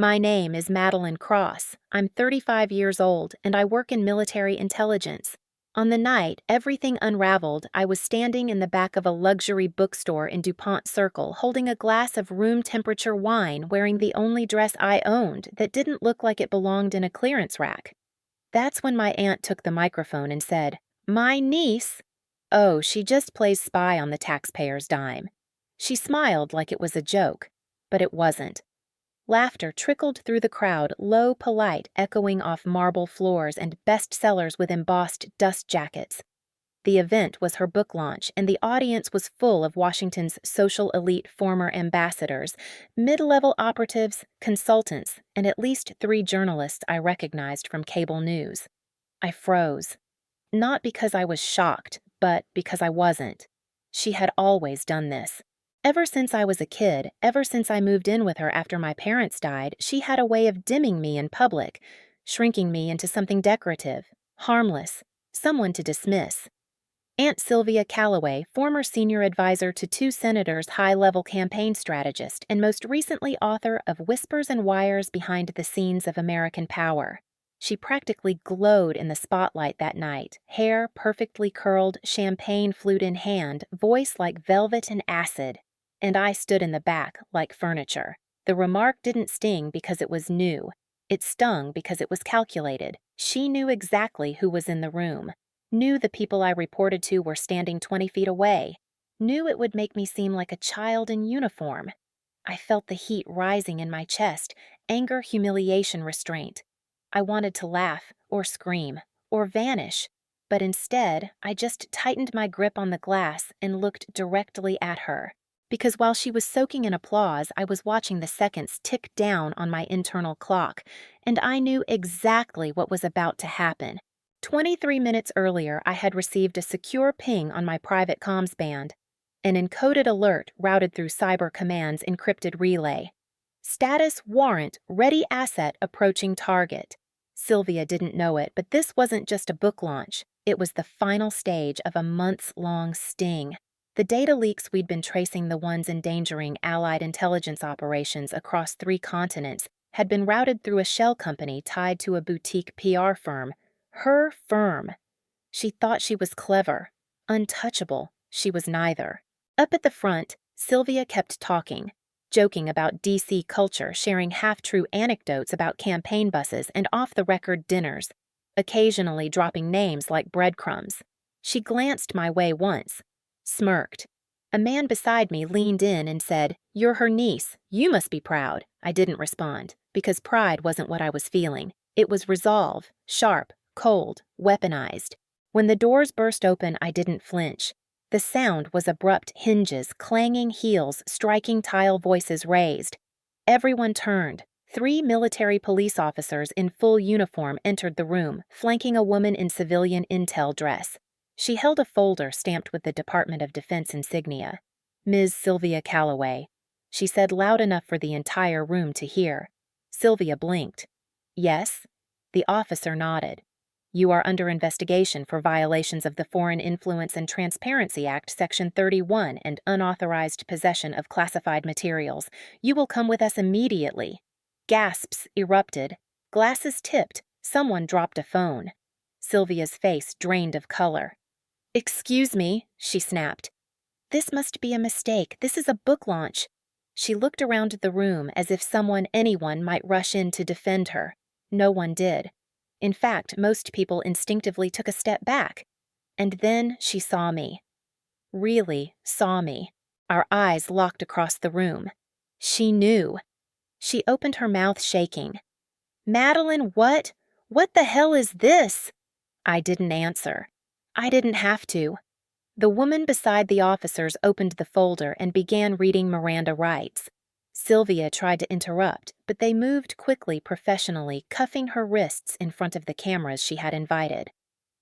My name is Madeline Cross. I'm 35 years old, and I work in military intelligence. On the night everything unraveled, I was standing in the back of a luxury bookstore in DuPont Circle holding a glass of room-temperature wine wearing the only dress I owned that didn't look like it belonged in a clearance rack. That's when my aunt took the microphone and said, "My niece?" Oh, she just plays spy on the taxpayer's dime. She smiled like it was a joke, but it wasn't. Laughter trickled through the crowd, low, polite, echoing off marble floors and bestsellers with embossed dust jackets. The event was her book launch, and the audience was full of Washington's social elite former ambassadors, mid-level operatives, consultants, and at least 3 journalists I recognized from cable news. I froze. Not because I was shocked, but because I wasn't. She had always done this. Ever since I was a kid, ever since I moved in with her after my parents died, she had a way of dimming me in public, shrinking me into something decorative, harmless, someone to dismiss. Aunt Sylvia Calloway, former senior advisor to 2 senators, high-level campaign strategist, and most recently author of Whispers and Wires Behind the Scenes of American Power. She practically glowed in the spotlight that night, hair perfectly curled, champagne flute in hand, voice like velvet and acid. And I stood in the back like furniture. The remark didn't sting because it was new. It stung because it was calculated. She knew exactly who was in the room. Knew the people I reported to were standing 20 feet away. Knew it would make me seem like a child in uniform. I felt the heat rising in my chest, anger, humiliation, restraint. I wanted to laugh, or scream, or vanish. But instead, I just tightened my grip on the glass and looked directly at her. Because while she was soaking in applause, I was watching the seconds tick down on my internal clock, and I knew exactly what was about to happen. 23 minutes earlier, I had received a secure ping on my private comms band, an encoded alert routed through Cyber Command's encrypted relay. Status warrant, ready asset approaching target. Sylvia didn't know it, but this wasn't just a book launch. It was the final stage of a months-long sting. The data leaks we'd been tracing, the ones endangering Allied intelligence operations across 3 continents, had been routed through a shell company tied to a boutique PR firm. Her firm. She thought she was clever. Untouchable. She was neither. Up at the front, Sylvia kept talking, joking about DC culture, sharing half-true anecdotes about campaign buses and off-the-record dinners, occasionally dropping names like breadcrumbs. She glanced my way once, smirked. A man beside me leaned in and said, "You're her niece. You must be proud." I didn't respond, because pride wasn't what I was feeling. It was resolve, sharp, cold, weaponized. When the doors burst open, I didn't flinch. The sound was abrupt hinges, clanging heels, striking tile, voices raised. Everyone turned. 3 military police officers in full uniform entered the room, flanking a woman in civilian intel dress. She held a folder stamped with the Department of Defense insignia. "Ms. Sylvia Calloway," she said loud enough for the entire room to hear. Sylvia blinked. "Yes?" The officer nodded. "You are under investigation for violations of the Foreign Influence and Transparency Act, Section 31, and unauthorized possession of classified materials. You will come with us immediately." Gasps erupted. Glasses tipped. Someone dropped a phone. Sylvia's face drained of color. "Excuse me," she snapped. "This must be a mistake. This is a book launch." She looked around the room as if anyone might rush in to defend her. No one did. In fact, most people instinctively took a step back. And then she saw me. Really saw me. Our eyes locked across the room. She knew. She opened her mouth, shaking. "Madeline, what? What the hell is this?" I didn't answer. I didn't have to. The woman beside the officers opened the folder and began reading Miranda rights. Sylvia tried to interrupt, but they moved quickly, professionally, cuffing her wrists in front of the cameras she had invited.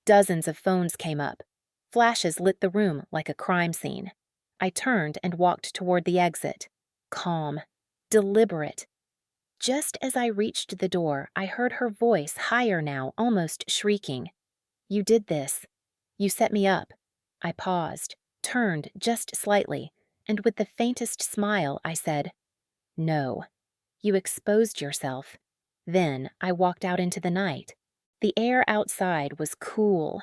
Dozens of phones came up. Flashes lit the room like a crime scene. I turned and walked toward the exit. Calm. Deliberate. Just as I reached the door, I heard her voice, higher now, almost shrieking. "You did this. You set me up." I paused, turned just slightly, and with the faintest smile, I said, "No." You exposed yourself. Then I walked out into the night. The air outside was cool.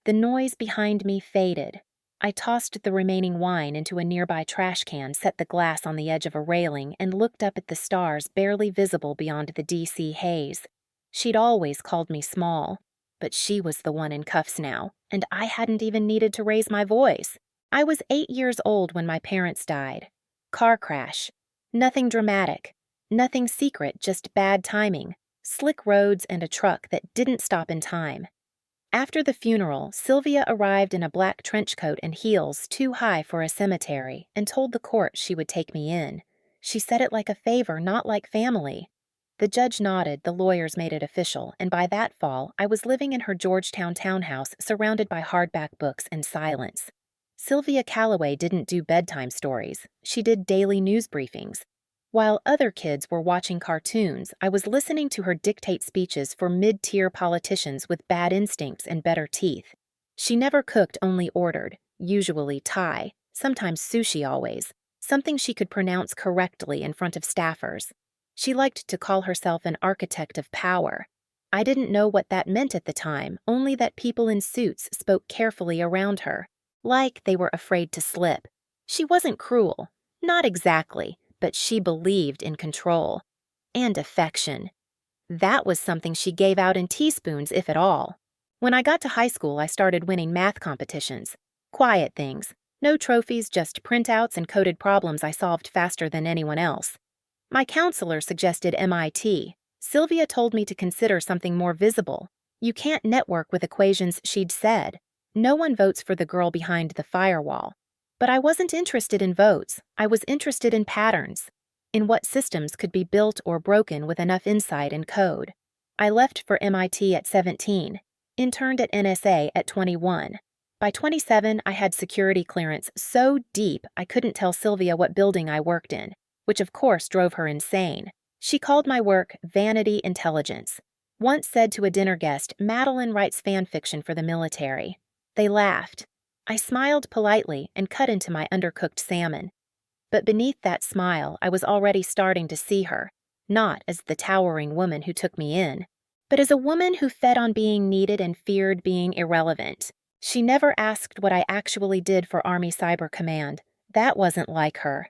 The noise behind me faded. I tossed the remaining wine into a nearby trash can, set the glass on the edge of a railing, and looked up at the stars barely visible beyond the DC haze. She'd always called me small, but she was the one in cuffs now, and I hadn't even needed to raise my voice. I was 8 years old when my parents died. Car crash. Nothing dramatic. Nothing secret, just bad timing. Slick roads and a truck that didn't stop in time. After the funeral, Sylvia arrived in a black trench coat and heels too high for a cemetery and told the court she would take me in. She said it like a favor, not like family. The judge nodded, the lawyers made it official, and by that fall, I was living in her Georgetown townhouse surrounded by hardback books and silence. Sylvia Calloway didn't do bedtime stories. She did daily news briefings. While other kids were watching cartoons, I was listening to her dictate speeches for mid-tier politicians with bad instincts and better teeth. She never cooked, only ordered, usually Thai, sometimes sushi always, something she could pronounce correctly in front of staffers. She liked to call herself an architect of power. I didn't know what that meant at the time, only that people in suits spoke carefully around her, like they were afraid to slip. She wasn't cruel, not exactly, but she believed in control. And affection. That was something she gave out in teaspoons, if at all. When I got to high school, I started winning math competitions. Quiet things. No trophies, just printouts and coded problems I solved faster than anyone else. My counselor suggested MIT. Sylvia told me to consider something more visible. You can't network with equations, she'd said. No one votes for the girl behind the firewall. But I wasn't interested in votes. I was interested in patterns, in what systems could be built or broken with enough insight and code. I left for MIT at 17, interned at NSA at 21. By 27, I had security clearance so deep I couldn't tell Sylvia what building I worked in, which of course drove her insane. She called my work vanity intelligence. Once said to a dinner guest, Madeline writes fan fiction for the military. They laughed. I smiled politely and cut into my undercooked salmon. But beneath that smile, I was already starting to see her, not as the towering woman who took me in, but as a woman who fed on being needed and feared being irrelevant. She never asked what I actually did for Army Cyber Command. That wasn't like her.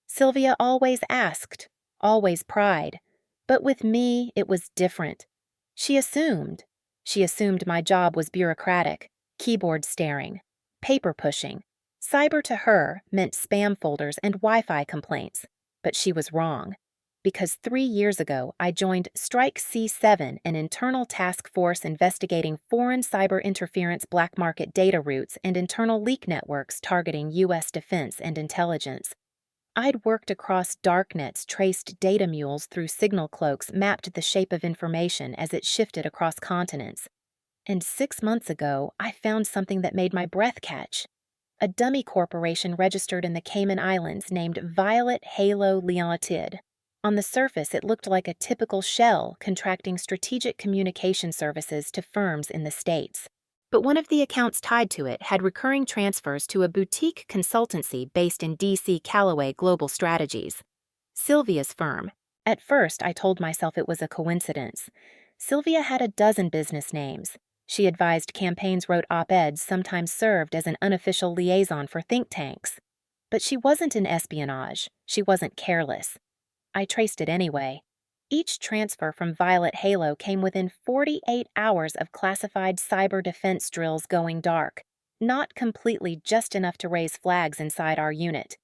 Sylvia always asked, always pried. But with me, it was different. She assumed. She assumed my job was bureaucratic, keyboard staring, paper pushing. Cyber to her meant spam folders and Wi-Fi complaints. But she was wrong. Because 3 years ago, I joined Strike C7, an internal task force investigating foreign cyber interference black market data routes and internal leak networks targeting U.S. defense and intelligence. I'd worked across darknets, traced data mules through signal cloaks, mapped the shape of information as it shifted across continents. And 6 months ago, I found something that made my breath catch. A dummy corporation registered in the Cayman Islands named Violet Halo Limited. On the surface, it looked like a typical shell contracting strategic communication services to firms in the States. But one of the accounts tied to it had recurring transfers to a boutique consultancy based in D.C. Calloway Global Strategies. Sylvia's firm. At first, I told myself it was a coincidence. Sylvia had a dozen business names. She advised campaigns, wrote op-eds, sometimes served as an unofficial liaison for think tanks. But she wasn't in espionage. She wasn't careless. I traced it anyway. Each transfer from Violet Halo came within 48 hours of classified cyber defense drills going dark. Not completely, just enough to raise flags inside our unit.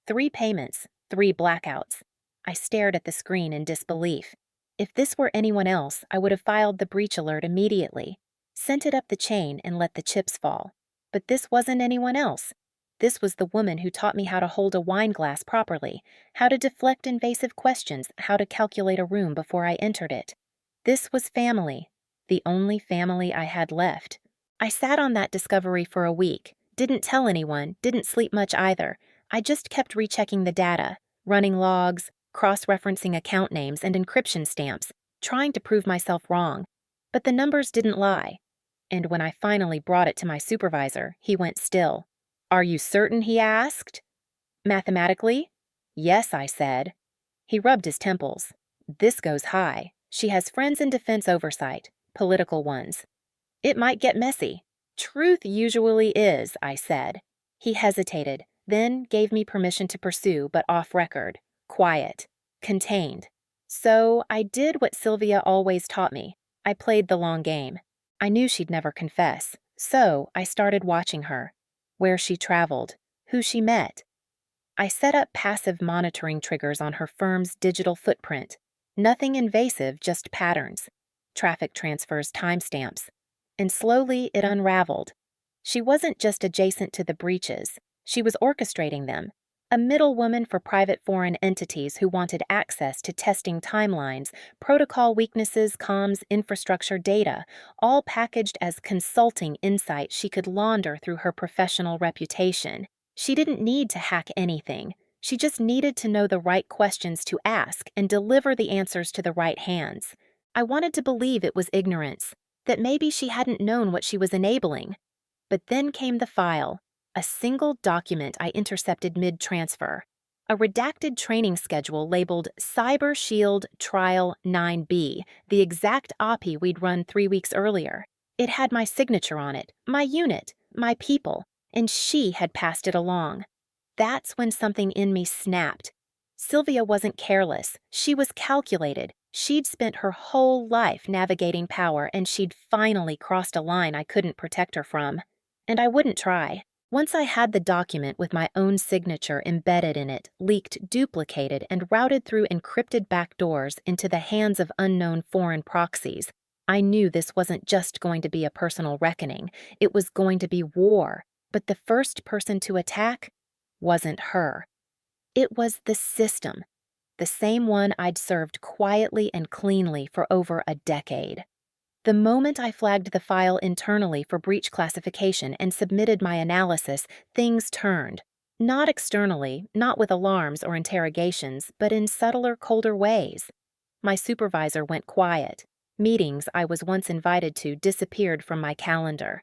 3 payments, 3 blackouts. I stared at the screen in disbelief. If this were anyone else, I would have filed the breach alert immediately, sent it up the chain and let the chips fall. But this wasn't anyone else. This was the woman who taught me how to hold a wine glass properly, how to deflect invasive questions, how to calculate a room before I entered it. This was family, the only family I had left. I sat on that discovery for a week, didn't tell anyone, didn't sleep much either. I just kept rechecking the data, running logs, cross-referencing account names and encryption stamps, trying to prove myself wrong. But the numbers didn't lie. And when I finally brought it to my supervisor, he went still. "Are you certain?" he asked. "Mathematically?" "Yes," I said. He rubbed his temples. This goes high. She has friends in defense oversight, political ones. It might get messy. Truth usually is, I said. He hesitated, then gave me permission to pursue, but off record. Quiet. Contained. So I did what Sylvia always taught me. I played the long game. I knew she'd never confess, so I started watching her. Where she traveled, who she met. I set up passive monitoring triggers on her firm's digital footprint. Nothing invasive, just patterns. Traffic transfers, timestamps. And slowly it unraveled. She wasn't just adjacent to the breaches. She was orchestrating them. A middlewoman for private foreign entities who wanted access to testing timelines, protocol weaknesses, comms, infrastructure data, all packaged as consulting insight she could launder through her professional reputation. She didn't need to hack anything. She just needed to know the right questions to ask and deliver the answers to the right hands. I wanted to believe it was ignorance, that maybe she hadn't known what she was enabling. But then came the file, a single document I intercepted mid-transfer, a redacted training schedule labeled Cyber Shield Trial 9B, the exact OPI we'd run 3 weeks earlier. It had my signature on it, my unit, my people, and she had passed it along. That's when something in me snapped. Sylvia wasn't careless. She was calculated. She'd spent her whole life navigating power, and she'd finally crossed a line I couldn't protect her from. And I wouldn't try. Once I had the document with my own signature embedded in it, leaked, duplicated, and routed through encrypted backdoors into the hands of unknown foreign proxies, I knew this wasn't just going to be a personal reckoning. It was going to be war. But the first person to attack wasn't her. It was the system, the same one I'd served quietly and cleanly for over a decade. The moment I flagged the file internally for breach classification and submitted my analysis, things turned. Not externally, not with alarms or interrogations, but in subtler, colder ways. My supervisor went quiet. Meetings I was once invited to disappeared from my calendar.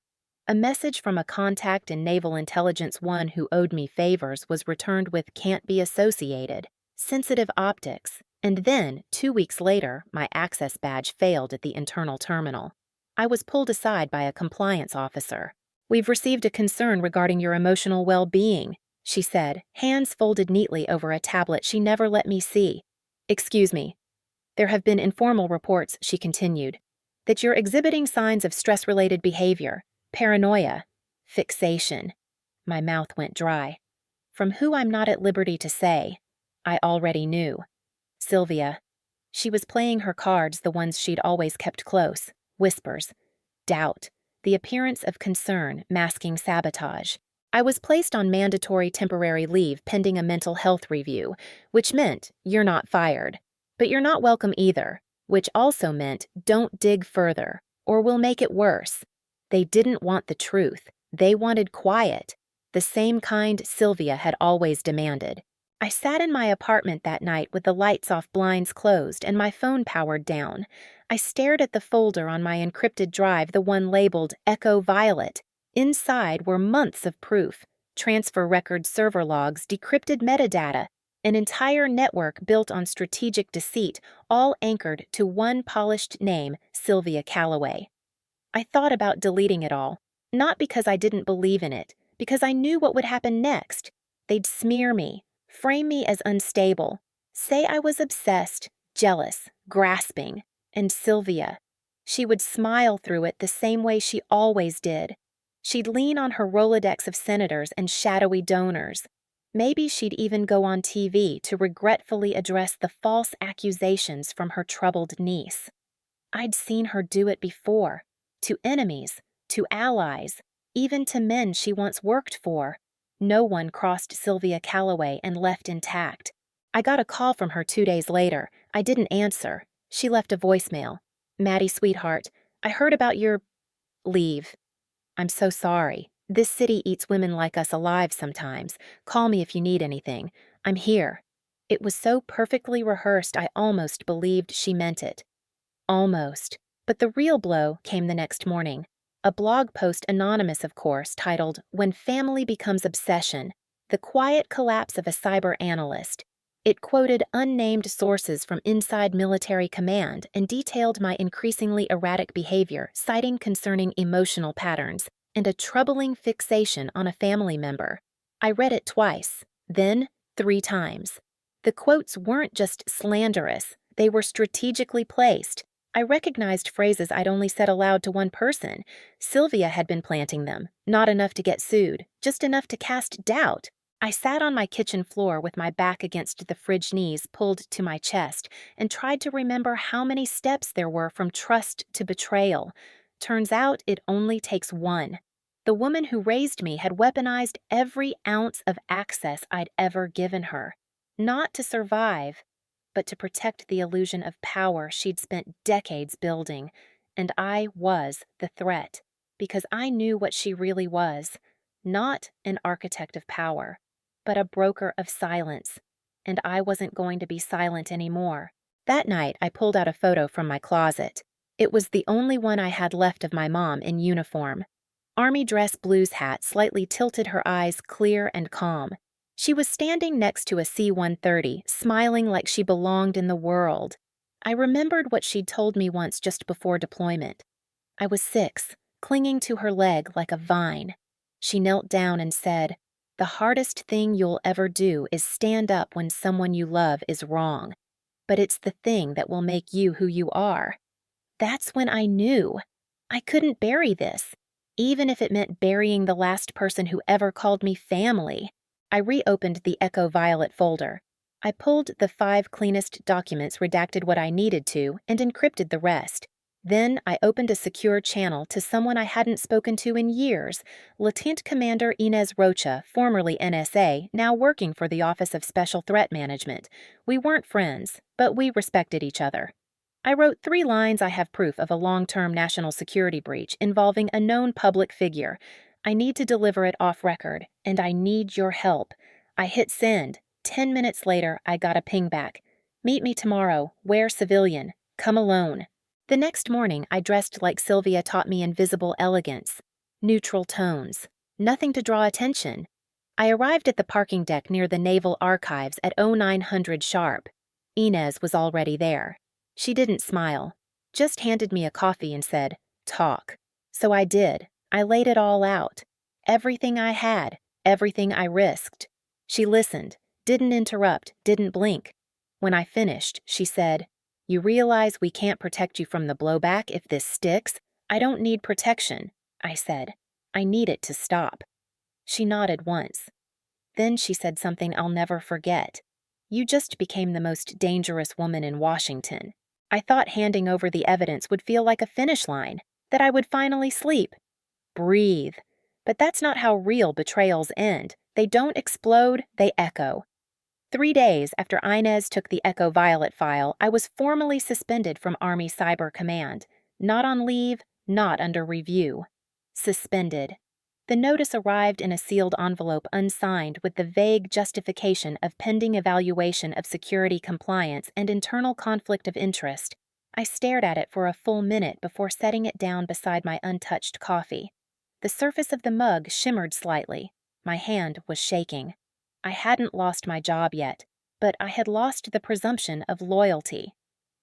A message from a contact in Naval Intelligence 1 who owed me favors was returned with "can't be associated," sensitive optics, and then, 2 weeks later, my access badge failed at the internal terminal. I was pulled aside by a compliance officer. "We've received a concern regarding your emotional well-being," she said, hands folded neatly over a tablet she never let me see. "Excuse me. There have been informal reports," she continued, "that you're exhibiting signs of stress-related behavior. Paranoia. Fixation." My mouth went dry. From who I'm not at liberty to say, I already knew. Sylvia. She was playing her cards, the ones she'd always kept close. Whispers. Doubt. The appearance of concern masking sabotage. I was placed on mandatory temporary leave pending a mental health review, which meant you're not fired. But you're not welcome either, which also meant don't dig further, or we'll make it worse. They didn't want the truth. They wanted quiet, the same kind Sylvia had always demanded. I sat in my apartment that night with the lights off, blinds closed, and my phone powered down. I stared at the folder on my encrypted drive, the one labeled Echo Violet. Inside were months of proof, transfer records, server logs, decrypted metadata, an entire network built on strategic deceit, all anchored to one polished name, Sylvia Calloway. I thought about deleting it all, not because I didn't believe in it, because I knew what would happen next. They'd smear me, frame me as unstable, say I was obsessed, jealous, grasping, and Sylvia. She would smile through it the same way she always did. She'd lean on her Rolodex of senators and shadowy donors. Maybe she'd even go on TV to regretfully address the false accusations from her troubled niece. I'd seen her do it before. To enemies, to allies, even to men she once worked for. No one crossed Sylvia Calloway and left intact. I got a call from her 2 days later. I didn't answer. She left a voicemail. "Maddie, sweetheart, I heard about your leave. I'm so sorry. This city eats women like us alive sometimes. Call me if you need anything. I'm here." It was so perfectly rehearsed I almost believed she meant it. Almost. But the real blow came the next morning. A blog post, anonymous of course, titled "When Family Becomes Obsession: The Quiet Collapse of a Cyber Analyst." It quoted unnamed sources from inside military command and detailed my increasingly erratic behavior, citing concerning emotional patterns and a troubling fixation on a family member. I read it twice, then 3 times. The quotes weren't just slanderous, they were strategically placed. I recognized phrases I'd only said aloud to one person. Sylvia had been planting them, not enough to get sued, just enough to cast doubt. I sat on my kitchen floor with my back against the fridge knees pulled to my chest and tried to remember how many steps there were from trust to betrayal. Turns out it only takes one. The woman who raised me had weaponized every ounce of access I'd ever given her. Not to survive, but to protect the illusion of power she'd spent decades building. And I was the threat, because I knew what she really was. Not an architect of power, but a broker of silence. And I wasn't going to be silent anymore. That night, I pulled out a photo from my closet. It was the only one I had left of my mom in uniform. Army dress blues hat slightly tilted, her eyes clear and calm. She was standing next to a C-130, smiling like she belonged in the world. I remembered what she'd told me once just before deployment. I was 6, clinging to her leg like a vine. She knelt down and said, "The hardest thing you'll ever do is stand up when someone you love is wrong. But it's the thing that will make you who you are." That's when I knew. I couldn't bury this, even if it meant burying the last person who ever called me family. I reopened the Echo Violet folder. I pulled the 5 cleanest documents, redacted what I needed to, and encrypted the rest. Then I opened a secure channel to someone I hadn't spoken to in years, Lieutenant Commander Inez Rocha, formerly NSA, now working for the Office of Special Threat Management. We weren't friends, but we respected each other. I wrote 3 lines. I have proof of a long-term national security breach involving a known public figure. I need to deliver it off record, and I need your help. I hit send. 10 minutes later, I got a ping back. "Meet me tomorrow. Wear civilian. Come alone." The next morning, I dressed like Sylvia taught me, in visible elegance. Neutral tones. Nothing to draw attention. I arrived at the parking deck near the Naval Archives at 0900 sharp. Inez was already there. She didn't smile, just handed me a coffee and said, "Talk." So I did. I laid it all out. Everything I had, everything I risked. She listened, didn't interrupt, didn't blink. When I finished, she said, "You realize we can't protect you from the blowback if this sticks?" "I don't need protection," I said. "I need it to stop." She nodded once. Then she said something I'll never forget. "You just became the most dangerous woman in Washington." I thought handing over the evidence would feel like a finish line, that I would finally sleep. Breathe. But that's not how real betrayals end. They don't explode, they echo. 3 days after Inez took the Echo Violet file, I was formally suspended from Army Cyber Command. Not on leave, not under review. Suspended. The notice arrived in a sealed envelope unsigned, with the vague justification of pending evaluation of security compliance and internal conflict of interest. I stared at it for a full minute before setting it down beside my untouched coffee. The surface of the mug shimmered slightly. My hand was shaking. I hadn't lost my job yet, but I had lost the presumption of loyalty.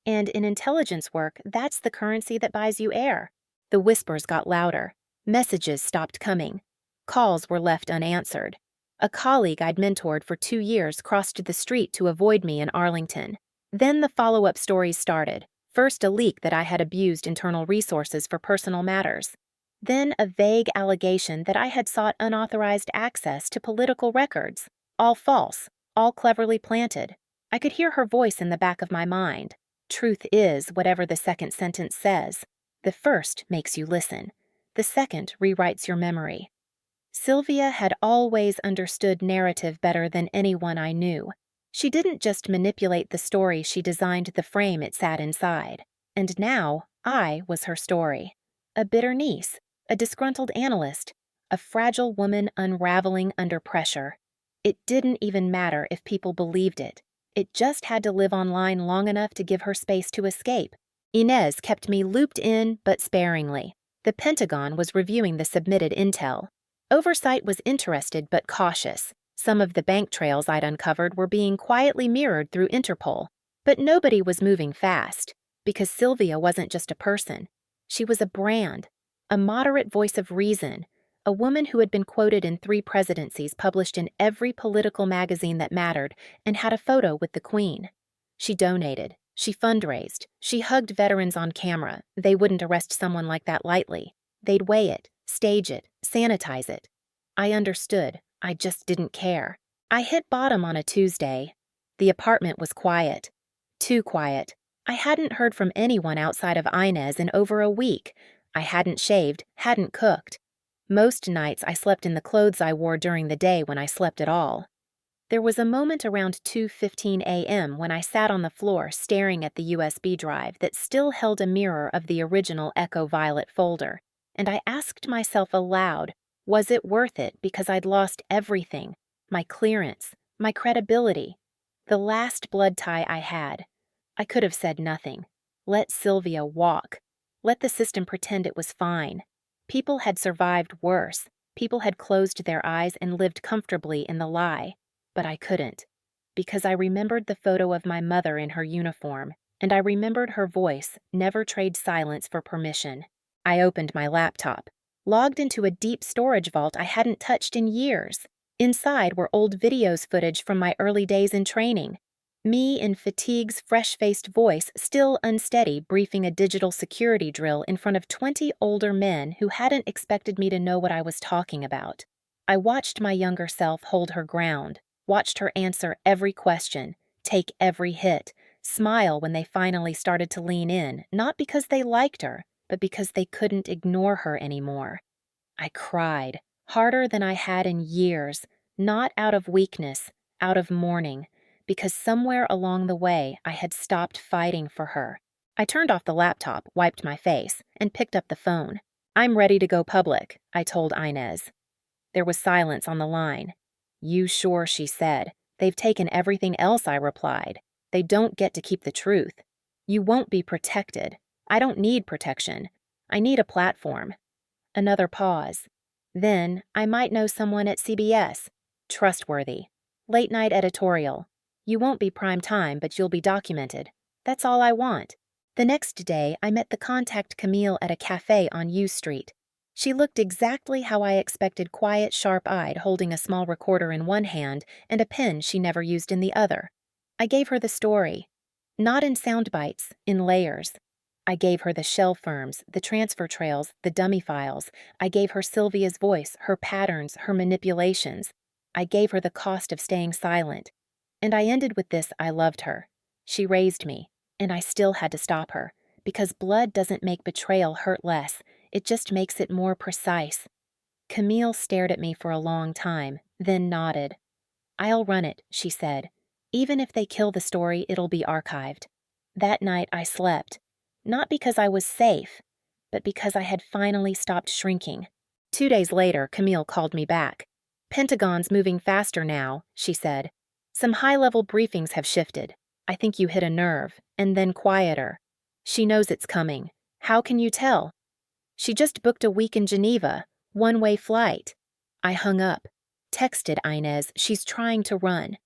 And in intelligence work, that's the currency that buys you air. The whispers got louder. Messages stopped coming. Calls were left unanswered. A colleague I'd mentored for 2 years crossed the street to avoid me in Arlington. Then the follow-up stories started. First, a leak that I had abused internal resources for personal matters. Then a vague allegation that I had sought unauthorized access to political records. All false, all cleverly planted. I could hear her voice in the back of my mind. Truth is whatever the second sentence says. The first makes you listen. The second rewrites your memory. Sylvia had always understood narrative better than anyone I knew. She didn't just manipulate the story, she designed the frame it sat inside. And now, I was her story. A bitter niece, a disgruntled analyst, a fragile woman unraveling under pressure. It didn't even matter if people believed it. It just had to live online long enough to give her space to escape. Inez kept me looped in, but sparingly. The Pentagon was reviewing the submitted intel. Oversight was interested but cautious. Some of the bank trails I'd uncovered were being quietly mirrored through Interpol, but nobody was moving fast, because Sylvia wasn't just a person. She was a brand, a moderate voice of reason, a woman who had been quoted in 3 presidencies, published in every political magazine that mattered, and had a photo with the Queen. She donated. She fundraised. She hugged veterans on camera. They wouldn't arrest someone like that lightly. They'd weigh it, stage it, sanitize it. I understood. I just didn't care. I hit bottom on a Tuesday. The apartment was quiet. Too quiet. I hadn't heard from anyone outside of Inez in over a week. I hadn't shaved, hadn't cooked. Most nights I slept in the clothes I wore during the day when I slept at all. There was a moment around 2:15 a.m. when I sat on the floor staring at the USB drive that still held a mirror of the original Echo Violet folder, and I asked myself aloud, was it worth it because I'd lost everything, my clearance, my credibility, the last blood tie I had? I could have said nothing. Let Sylvia walk. Let the system pretend it was fine. People had survived worse. People had closed their eyes and lived comfortably in the lie. But I couldn't, because I remembered the photo of my mother in her uniform, and I remembered her voice never trade silence for permission. I opened my laptop, logged into a deep storage vault I hadn't touched in years. Inside were old videos footage from my early days in training. Me in fatigue's fresh-faced voice, still unsteady, briefing a digital security drill in front of 20 older men who hadn't expected me to know what I was talking about. I watched my younger self hold her ground, watched her answer every question, take every hit, smile when they finally started to lean in, not because they liked her, but because they couldn't ignore her anymore. I cried, harder than I had in years, not out of weakness, out of mourning, because somewhere along the way I had stopped fighting for her. I turned off the laptop, wiped my face, and picked up the phone. "I'm ready to go public," I told Inez. There was silence on the line. "You sure?" she said. "They've taken everything else," I replied. "They don't get to keep the truth. You won't be protected. I don't need protection. I need a platform." Another pause. "Then, I might know someone at CBS. Trustworthy. Late-night editorial. You won't be prime time, but you'll be documented. That's all I want." The next day, I met the contact Camille at a cafe on U Street. She looked exactly how I expected, quiet, sharp-eyed, holding a small recorder in one hand and a pen she never used in the other. I gave her the story. Not in sound bites, in layers. I gave her the shell firms, the transfer trails, the dummy files. I gave her Sylvia's voice, her patterns, her manipulations. I gave her the cost of staying silent. And I ended with this: I loved her. She raised me, and I still had to stop her, because blood doesn't make betrayal hurt less. It just makes it more precise. Camille stared at me for a long time, then nodded. "I'll run it," she said. "Even if they kill the story, it'll be archived." That night I slept. Not because I was safe, but because I had finally stopped shrinking. 2 days later, Camille called me back. "Pentagon's moving faster now," she said. "Some high-level briefings have shifted. I think you hit a nerve, and then quieter. She knows it's coming. How can you tell? She just booked a week in Geneva, one-way flight." I hung up, texted Inez, "She's trying to run."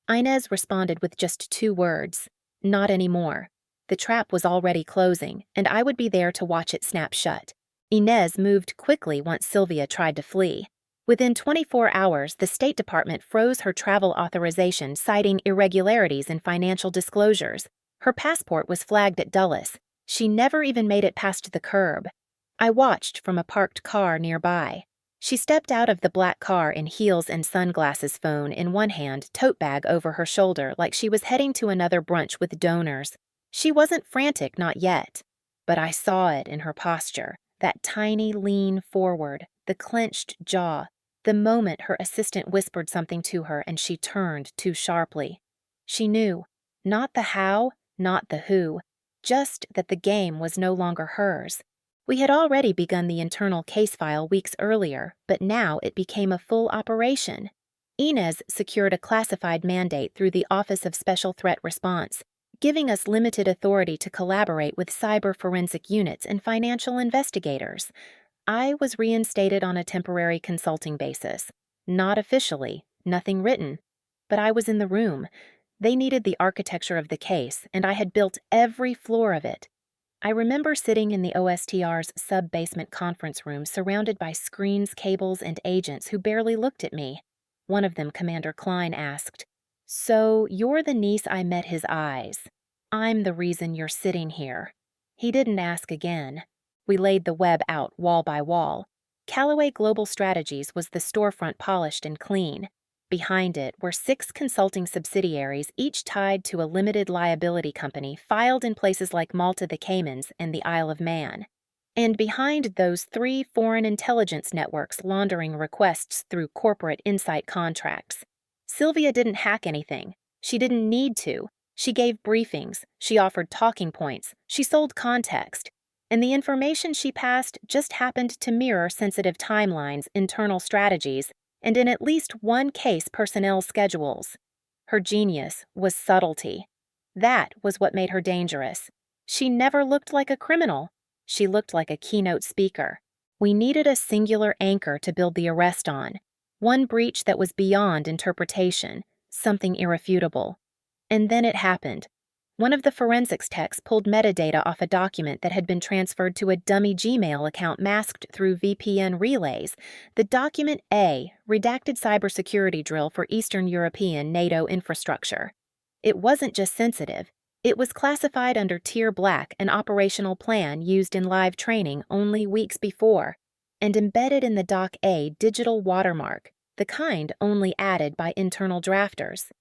Inez responded with just 2 words: "Not anymore." The trap was already closing, and I would be there to watch it snap shut. Inez moved quickly once Sylvia tried to flee. Within 24 hours, the State Department froze her travel authorization, citing irregularities in financial disclosures. Her passport was flagged at Dulles. She never even made it past the curb. I watched from a parked car nearby. She stepped out of the black car in heels and sunglasses, phone in one hand, tote bag over her shoulder, like she was heading to another brunch with donors. She wasn't frantic, not yet. But I saw it in her posture, that tiny lean forward, the clenched jaw, the moment her assistant whispered something to her and she turned too sharply. She knew, not the how, not the who, just that the game was no longer hers. We had already begun the internal case file weeks earlier, but now it became a full operation. Inez secured a classified mandate through the Office of Special Threat Response, giving us limited authority to collaborate with cyber forensic units and financial investigators. I was reinstated on a temporary consulting basis. Not officially, Nothing written. But I was in the room. They needed the architecture of the case, and I had built every floor of it. I remember sitting in the OSTR's sub-basement conference room surrounded by screens, cables, and agents who barely looked at me. One of them, Commander Klein, asked, "So, you're the niece I met his eyes. I'm the reason you're sitting here." He didn't ask again. We laid the web out wall by wall. Callaway Global Strategies was the storefront, polished and clean. Behind it were 6 consulting subsidiaries, each tied to a limited liability company filed in places like Malta, the Caymans, and the Isle of Man. And behind those 3 foreign intelligence networks laundering requests through corporate insight contracts. Sylvia didn't hack anything. She didn't need to. She gave briefings, she offered talking points, she sold context. And the information she passed just happened to mirror sensitive timelines, internal strategies, and in at least one case personnel schedules. Her genius was subtlety. That was what made her dangerous. She never looked like a criminal. She looked like a keynote speaker. We needed a singular anchor to build the arrest on, one breach that was beyond interpretation, something irrefutable. And then it happened. One of the forensics techs pulled metadata off a document that had been transferred to a dummy Gmail account masked through VPN relays. The document A, redacted cybersecurity drill for Eastern European NATO infrastructure. It wasn't just sensitive. It was classified under Tier Black, an operational plan used in live training only weeks before, and embedded in the Doc A digital watermark, the kind only added by internal drafters.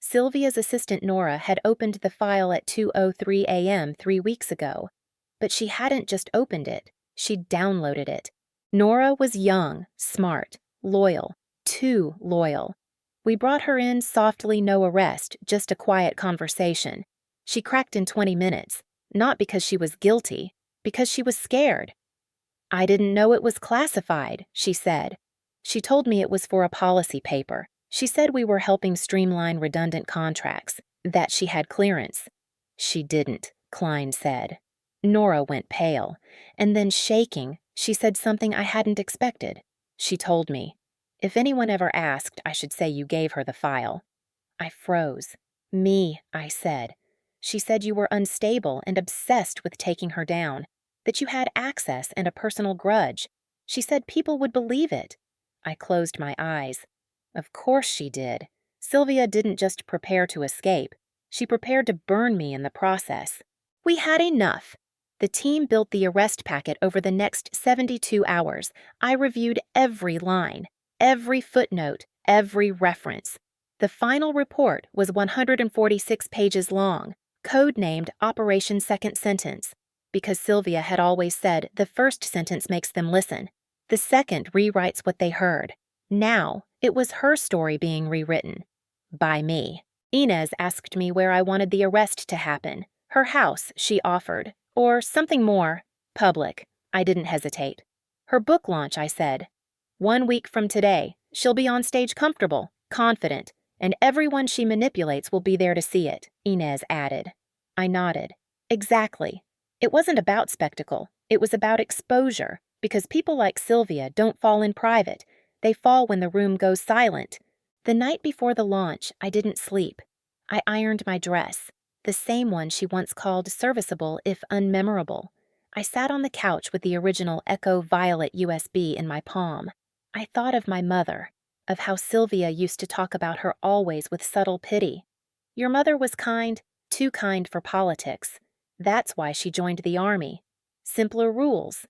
Sylvia's assistant Nora had opened the file at 2:03 a.m. 3 weeks ago. But she hadn't just opened it, she'd downloaded it. Nora was young, smart, loyal, too loyal. We brought her in softly, no arrest, just a quiet conversation. She cracked in 20 minutes, not because she was guilty, because she was scared. "I didn't know it was classified," she said. She told me it was for a policy paper. She said we were helping streamline redundant contracts, that she had clearance. "She didn't," Klein said. Nora went pale, and then shaking, she said something I hadn't expected. She told me, "If anyone ever asked, I should say you gave her the file." I froze. "Me," I said. She said you were unstable and obsessed with taking her down, that you had access and a personal grudge. She said people would believe it. I closed my eyes. Of course she did. Sylvia didn't just prepare to escape. She prepared to burn me in the process. We had enough. The team built the arrest packet over the next 72 hours. I reviewed every line, every footnote, every reference. The final report was 146 pages long, codenamed Operation Second Sentence, because Sylvia had always said the first sentence makes them listen. The second rewrites what they heard. Now, it was her story being rewritten. By me. Inez asked me where I wanted the arrest to happen. Her house, she offered. Or something more. Public. I didn't hesitate. Her book launch, I said. 1 week from today, she'll be on stage comfortable, confident, and everyone she manipulates will be there to see it, Inez added. I nodded. Exactly. It wasn't about spectacle. It was about exposure, because people like Sylvia don't fall in private. They fall when the room goes silent. The night before the launch, I didn't sleep. I ironed my dress, the same one she once called serviceable if unmemorable. I sat on the couch with the original Echo Violet USB in my palm. I thought of my mother, of how Sylvia used to talk about her always with subtle pity. Your mother was kind, too kind for politics. That's why she joined the army. Simpler rules.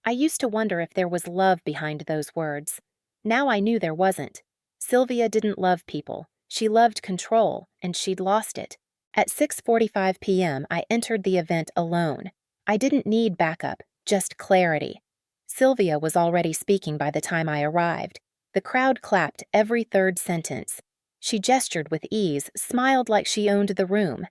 I used to wonder if there was love behind those words. Now I knew there wasn't. Sylvia didn't love people. She loved control, and she'd lost it. At 6:45 p.m., I entered the event alone. I didn't need backup, just clarity. Sylvia was already speaking by the time I arrived. The crowd clapped every third sentence. She gestured with ease, smiled like she owned the room.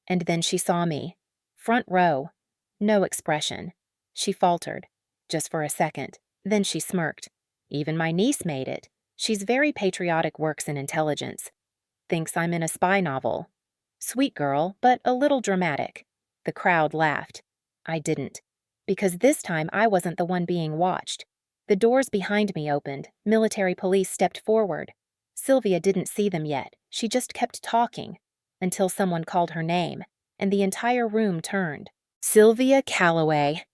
And then she saw me. Front row. No expression. She faltered. Just for a second. Then she smirked. Even my niece made it. She's very patriotic, works in intelligence. Thinks I'm in a spy novel. Sweet girl, but a little dramatic. The crowd laughed. I didn't. Because this time I wasn't the one being watched. The doors behind me opened. Military police stepped forward. Sylvia didn't see them yet. She just kept talking until someone called her name, and the entire room turned. Sylvia Calloway.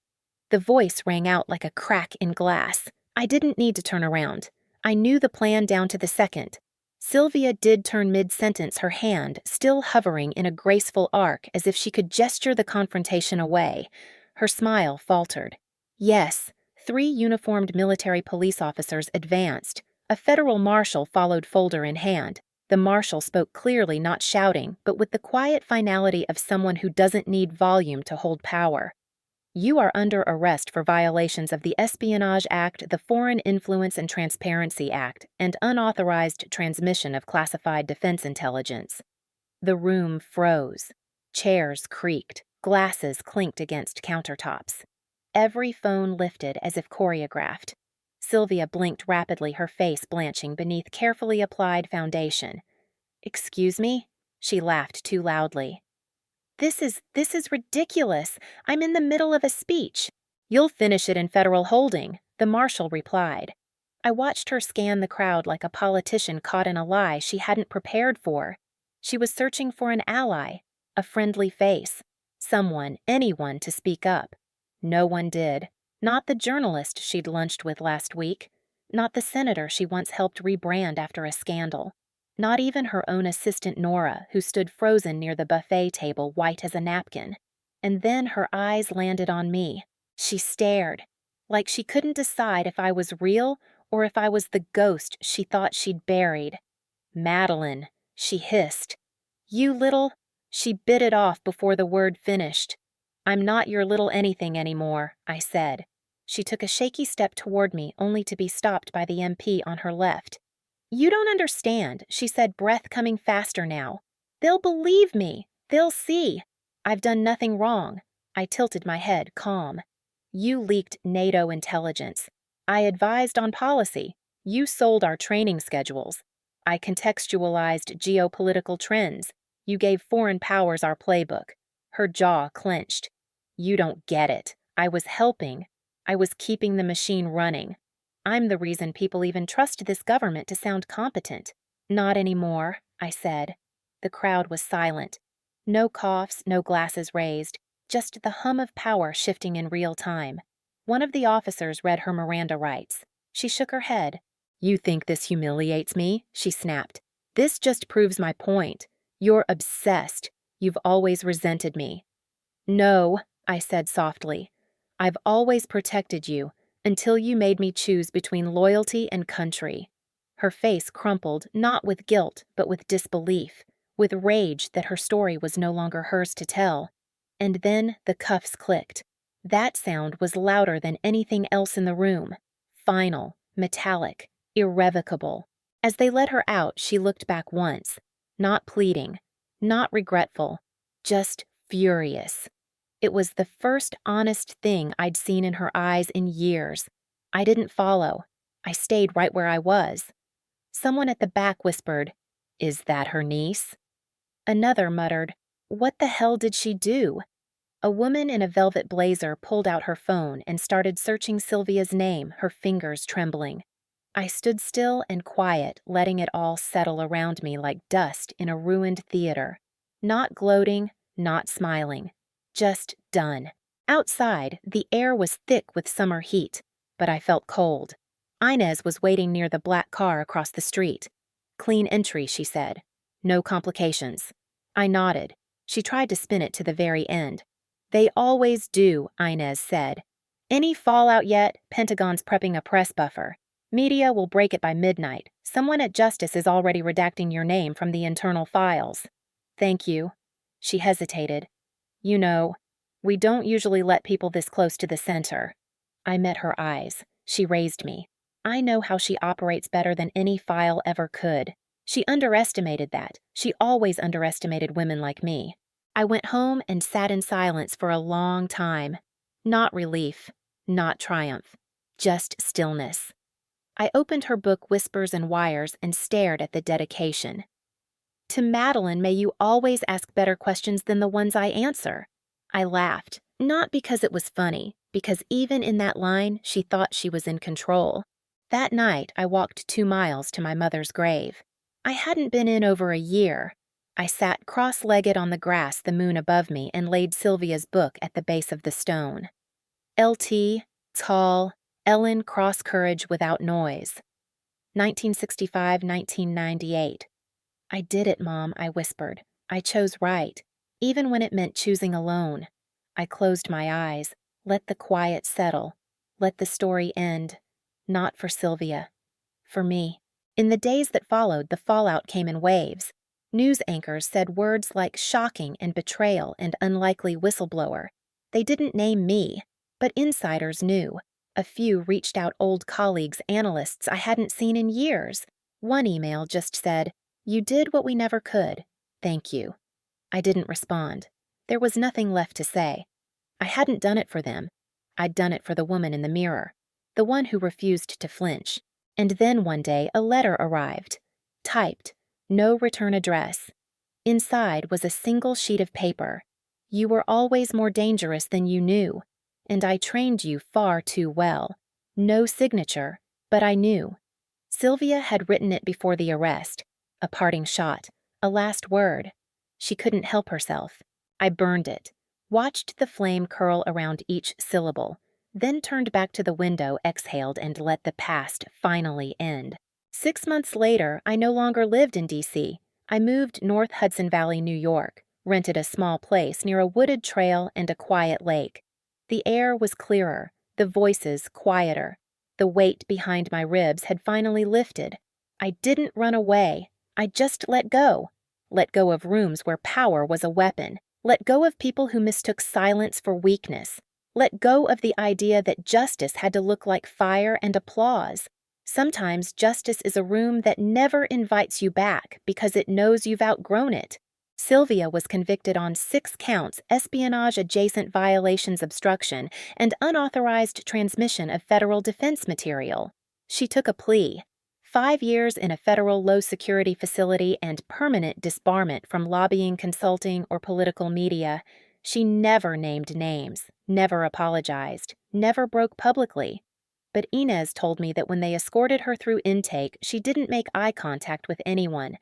The voice rang out like a crack in glass. I didn't need to turn around. I knew the plan down to the second. Sylvia did turn mid-sentence, her hand still hovering in a graceful arc as if she could gesture the confrontation away. Her smile faltered. Yes, 3 uniformed military police officers advanced. A federal marshal followed, folder in hand. The marshal spoke clearly, not shouting, but with the quiet finality of someone who doesn't need volume to hold power. You are under arrest for violations of the Espionage Act, the Foreign Influence and Transparency Act, and unauthorized transmission of classified defense intelligence. The room froze. Chairs creaked. Glasses clinked against countertops. Every phone lifted as if choreographed. Sylvia blinked rapidly, her face blanching beneath carefully applied foundation. "Excuse me?" She laughed too loudly. This is ridiculous. I'm in the middle of a speech." "You'll finish it in federal holding," the marshal replied. I watched her scan the crowd like a politician caught in a lie she hadn't prepared for. She was searching for an ally, a friendly face, someone, anyone to speak up. No one did. Not the journalist she'd lunched with last week. Not the senator she once helped rebrand after a scandal. Not even her own assistant Nora, who stood frozen near the buffet table, white as a napkin. And then her eyes landed on me. She stared, like she couldn't decide if I was real or if I was the ghost she thought she'd buried. "Madeline," she hissed. "You little—" She bit it off before the word finished. "I'm not your little anything anymore," I said. She took a shaky step toward me, only to be stopped by the MP on her left. "You don't understand," she said, breath coming faster now. "They'll believe me. They'll see. I've done nothing wrong." I tilted my head, calm. "You leaked NATO intelligence. I advised on policy. You sold our training schedules. I contextualized geopolitical trends. You gave foreign powers our playbook." Her jaw clenched. "You don't get it. I was helping. I was keeping the machine running. I'm the reason people even trust this government to sound competent." "Not anymore," I said. The crowd was silent. No coughs, no glasses raised, just the hum of power shifting in real time. One of the officers read her Miranda rights. She shook her head. "You think this humiliates me?" she snapped. "This just proves my point. You're obsessed. You've always resented me." "No," I said softly. "I've always protected you, until you made me choose between loyalty and country." Her face crumpled, not with guilt, but with disbelief, with rage that her story was no longer hers to tell. And then the cuffs clicked. That sound was louder than anything else in the room. Final, metallic, irrevocable. As they let her out, she looked back once. Not pleading, not regretful, just furious. It was the first honest thing I'd seen in her eyes in years. I didn't follow. I stayed right where I was. Someone at the back whispered, "Is that her niece?" Another muttered, "What the hell did she do?" A woman in a velvet blazer pulled out her phone and started searching Sylvia's name, her fingers trembling. I stood still and quiet, letting it all settle around me like dust in a ruined theater. Not gloating, not smiling. Just done. Outside, the air was thick with summer heat, but I felt cold. Inez was waiting near the black car across the street. "Clean entry," she said. "No complications." I nodded. She tried to spin it to the very end. "They always do," Inez said. "Any fallout yet? Pentagon's prepping a press buffer. Media will break it by midnight. Someone at Justice is already redacting your name from the internal files." "Thank you." She hesitated. "You know, we don't usually let people this close to the center." I met her eyes. She raised me. I know how she operates better than any file ever could. She underestimated that. She always underestimated women like me. I went home and sat in silence for a long time. Not relief, not triumph, just stillness. I opened her book Whispers and Wires and stared at the dedication. "To Madeline, may you always ask better questions than the ones I answer." I laughed, not because it was funny, because even in that line, she thought she was in control. That night, I walked 2 miles to my mother's grave. I hadn't been in over a year. I sat cross-legged on the grass, the moon above me, and laid Sylvia's book at the base of the stone. LT, tall, Ellen Cross Courage Without Noise. 1965-1998. I did it, Mom, I whispered. I chose right, even when it meant choosing alone. I closed my eyes, let the quiet settle, let the story end. Not for Sylvia. For me. In the days that followed, the fallout came in waves. News anchors said words like shocking and betrayal and unlikely whistleblower. They didn't name me, but insiders knew. A few reached out old colleagues, analysts I hadn't seen in years. One email just said, "You did what we never could. Thank you." I didn't respond. There was nothing left to say. I hadn't done it for them. I'd done it for the woman in the mirror, the one who refused to flinch. And then one day a letter arrived. Typed. No return address. Inside was a single sheet of paper. "You were always more dangerous than you knew, and I trained you far too well." No signature, but I knew. Sylvia had written it before the arrest. A parting shot. A last word. She couldn't help herself. I burned it. Watched the flame curl around each syllable. Then turned back to the window, exhaled, and let the past finally end. 6 months later, I no longer lived in D.C. I moved North Hudson Valley, New York, rented a small place near a wooded trail and a quiet lake. The air was clearer, the voices quieter. The weight behind my ribs had finally lifted. I didn't run away. I just let go. Let go of rooms where power was a weapon. Let go of people who mistook silence for weakness. Let go of the idea that justice had to look like fire and applause. Sometimes justice is a room that never invites you back because it knows you've outgrown it. Sylvia was convicted on 6 counts: espionage-adjacent violations, obstruction, and unauthorized transmission of federal defense material. She took a plea: 5 years in a federal low-security facility and permanent disbarment from lobbying, consulting, or political media. She never named names, never apologized, never broke publicly. But Inez told me that when they escorted her through intake, she didn't make eye contact with anyone.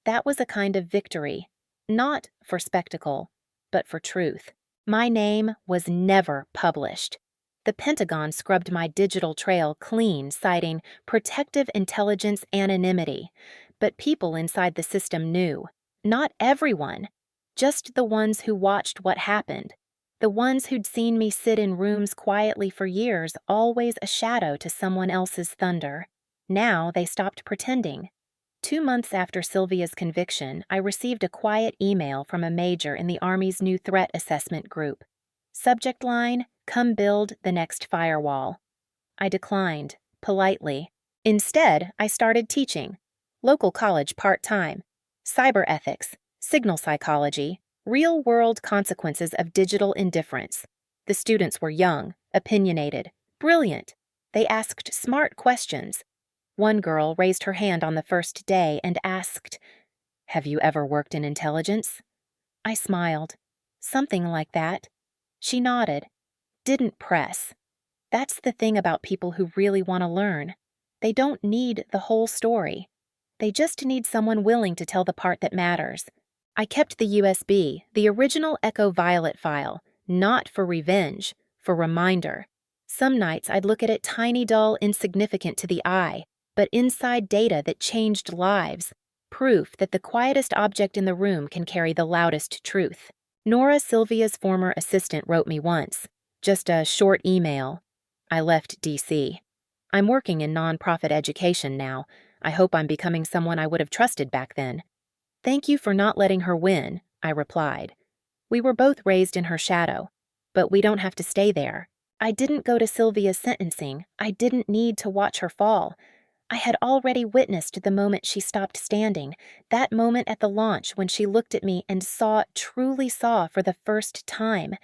That was a kind of victory. Not for spectacle, but for truth. My name was never published. The Pentagon scrubbed my digital trail clean, citing protective intelligence anonymity. But people inside the system knew. Not everyone. Just the ones who watched what happened. The ones who'd seen me sit in rooms quietly for years, always a shadow to someone else's thunder. Now they stopped pretending. 2 months after Sylvia's conviction, I received a quiet email from a major in the Army's new threat assessment group. Subject line: "Come build the next firewall." I declined, politely. Instead, I started teaching. Local college part-time. Cyber ethics, signal psychology, real-world consequences of digital indifference. The students were young, opinionated, brilliant. They asked smart questions. One girl raised her hand on the first day and asked, "Have you ever worked in intelligence?" I smiled. "Something like that." She nodded. Didn't press. That's the thing about people who really want to learn. They don't need the whole story. They just need someone willing to tell the part that matters. I kept the USB, the original Echo Violet file, not for revenge, for reminder. Some nights I'd look at it, tiny, dull, insignificant to the eye, but inside data that changed lives. Proof that the quietest object in the room can carry the loudest truth. Nora, Sylvia's former assistant, wrote me once. Just a short email. I left D.C. I'm working in nonprofit education now. I hope I'm becoming someone I would have trusted back then. "Thank you for not letting her win," I replied. "We were both raised in her shadow, but we don't have to stay there." I didn't go to Sylvia's sentencing. I didn't need to watch her fall. I had already witnessed the moment she stopped standing, that moment at the launch when she looked at me and saw, truly saw for the first time,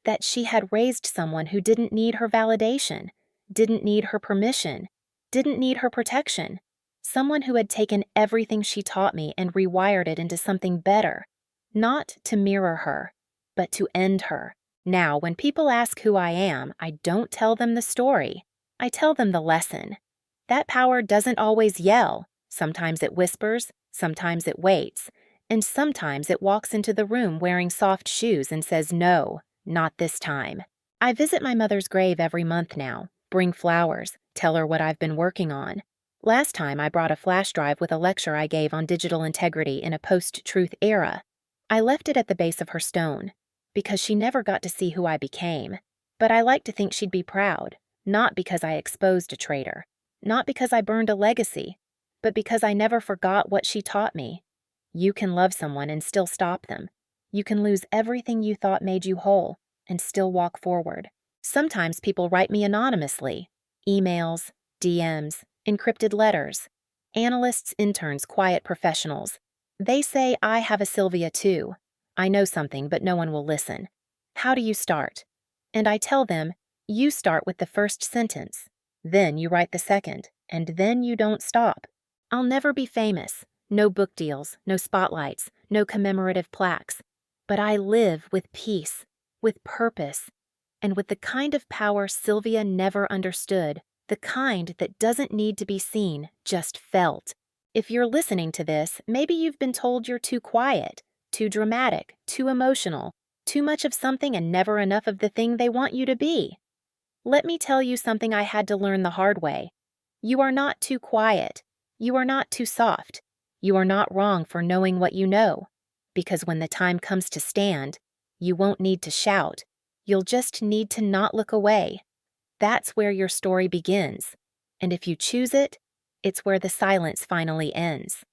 that she had raised someone who didn't need her validation, didn't need her permission, didn't need her protection. Someone who had taken everything she taught me and rewired it into something better. Not to mirror her, but to end her. Now, when people ask who I am, I don't tell them the story. I tell them the lesson. That power doesn't always yell. Sometimes it whispers, sometimes it waits, and sometimes it walks into the room wearing soft shoes and says, "No, not this time." I visit my mother's grave every month now, bring flowers, tell her what I've been working on. Last time I brought a flash drive with a lecture I gave on digital integrity in a post-truth era. I left it at the base of her stone, because she never got to see who I became. But I like to think she'd be proud, not because I exposed a traitor, not because I burned a legacy, but because I never forgot what she taught me. You can love someone and still stop them. You can lose everything you thought made you whole and still walk forward. Sometimes people write me anonymously. Emails, DMs, encrypted letters. Analysts, interns, quiet professionals. They say I have a Sylvia too. I know something, but no one will listen. How do you start? And I tell them, you start with the first sentence. Then you write the second, and then you don't stop. I'll never be famous. No book deals, no spotlights, no commemorative plaques. But I live with peace, with purpose, and with the kind of power Sylvia never understood, the kind that doesn't need to be seen, just felt. If you're listening to this, maybe you've been told you're too quiet, too dramatic, too emotional, too much of something and never enough of the thing they want you to be. Let me tell you something I had to learn the hard way. You are not too quiet. You are not too soft. You are not wrong for knowing what you know. Because when the time comes to stand, you won't need to shout. You'll just need to not look away. That's where your story begins. And if you choose it, it's where the silence finally ends.